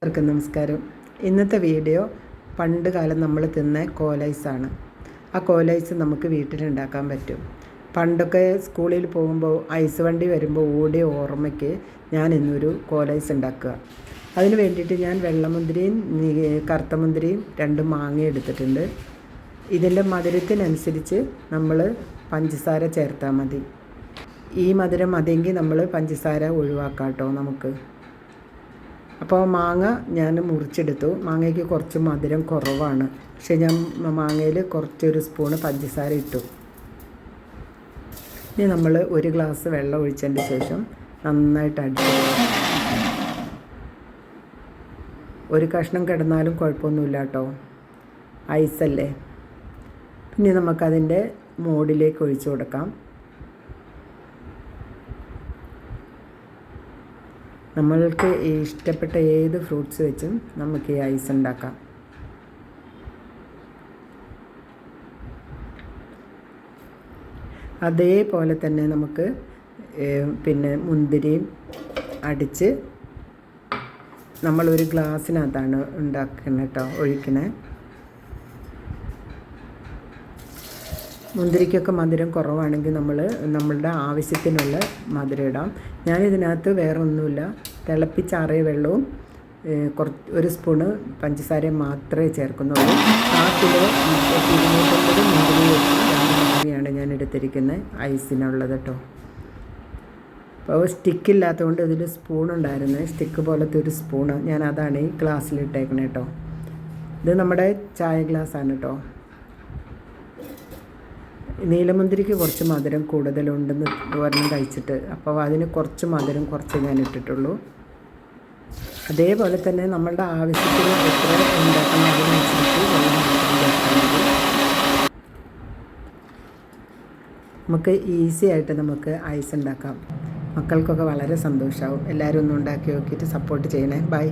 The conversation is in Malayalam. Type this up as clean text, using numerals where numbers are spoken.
എല്ലാവർക്കും നമസ്കാരം. ഇന്നത്തെ വീഡിയോ പണ്ട് കാലം നമ്മൾ തിന്ന കോലൈസാണ്. ആ കോലൈസ് നമുക്ക് വീട്ടിലുണ്ടാക്കാൻ പറ്റും. പണ്ടൊക്കെ സ്കൂളിൽ പോകുമ്പോൾ ഐസ് വണ്ടി വരുമ്പോൾ ഓടിയ ഓർമ്മയ്ക്ക് ഞാൻ ഇന്നൊരു കോലൈസ് ഉണ്ടാക്കുക. അതിന് വേണ്ടിയിട്ട് ഞാൻ വെള്ളമുന്തിരിയും കറുത്ത മുന്തിരിയും 2 മാങ്ങ എടുത്തിട്ടുണ്ട്. ഇതിൻ്റെ മധുരത്തിനനുസരിച്ച് നമ്മൾ പഞ്ചസാര ചേർത്താൽ മതി. ഈ മധുരം മതിയെങ്കിൽ നമ്മൾ പഞ്ചസാര ഒഴിവാക്കാം കേട്ടോ നമുക്ക്. അപ്പോൾ മാങ്ങ ഞാൻ മുറിച്ചെടുത്തു. മാങ്ങയ്ക്ക് കുറച്ച് മധുരം കുറവാണ്, പക്ഷേ ഞാൻ മാങ്ങയിൽ കുറച്ചൊരു സ്പൂണ് പഞ്ചസാര ഇട്ടു. ഇനി നമ്മൾ 1 ഗ്ലാസ് വെള്ളം ഒഴിച്ചതിന് ശേഷം നന്നായിട്ട് അടിച്ചു. ഒരു കഷ്ണം കിടന്നാലും കുഴപ്പമൊന്നുമില്ല കേട്ടോ, ഐസല്ലേ. പിന്നെ നമുക്കതിൻ്റെ മോഡിലേക്ക് ഒഴിച്ചു കൊടുക്കാം. നമ്മൾക്ക് ഇഷ്ടപ്പെട്ട ഏത് ഫ്രൂട്ട്സ് വെച്ചും നമുക്ക് ഈ ഐസ് ഉണ്ടാക്കാം. അതേപോലെ തന്നെ നമുക്ക് മുന്തിരിയും അടിച്ച് നമ്മളൊരു ഗ്ലാസ്സിനകത്താണ് ഉണ്ടാക്കുന്നത് കേട്ടോ, ഒഴിക്കണേ. മുന്തിരിക്കൊക്കെ മധുരം കുറവാണെങ്കിൽ നമ്മളുടെ ആവശ്യത്തിനുള്ള മധുരം ഇടാം. ഞാനിതിനകത്ത് വേറെ ഒന്നുമില്ല, തിളപ്പിച്ചാറിയ വെള്ളവും ഒരു സ്പൂണ് പഞ്ചസാരയും മാത്രമേ ചേർക്കുന്നുള്ളൂ. 1 കിലോ 250 മുന്തിരിയാണ് ഞാൻ എടുത്തിരിക്കുന്നത് ഐസിനുള്ളത് കേട്ടോ. അപ്പോൾ സ്റ്റിക്കില്ലാത്തതുകൊണ്ട് ഇതിൽ സ്പൂണുണ്ടായിരുന്നു, സ്റ്റിക്ക് പോലത്തെ ഒരു സ്പൂണ്, ഞാൻ അതാണ് ഈ ഗ്ലാസ്സിലിട്ടേക്കണേ കേട്ടോ. ഇത് നമ്മുടെ ചായ ഗ്ലാസ്സാണ് കേട്ടോ. നീലമുന്തിരിക്ക് കുറച്ച് മധുരം കൂടുതലുണ്ടെന്ന് ഒരെണ്ണം കഴിച്ചിട്ട്, അപ്പോൾ അതിന് കുറച്ച് മധുരം കുറച്ച് ഞാൻ ഇട്ടിട്ടുള്ളൂ. അതേപോലെ തന്നെ നമ്മളുടെ ആവശ്യത്തിന് എത്ര ഉണ്ടാക്കണം അതിനനുസരിച്ച് വെള്ളം നമുക്ക് ഈസി ആയിട്ട് നമുക്ക് ഐസ് ഉണ്ടാക്കാം. മക്കൾക്കൊക്കെ വളരെ സന്തോഷമാവും. എല്ലാവരും ഒന്ന് ഉണ്ടാക്കി നോക്കിയിട്ട് സപ്പോർട്ട് ചെയ്യണേ. ബൈ.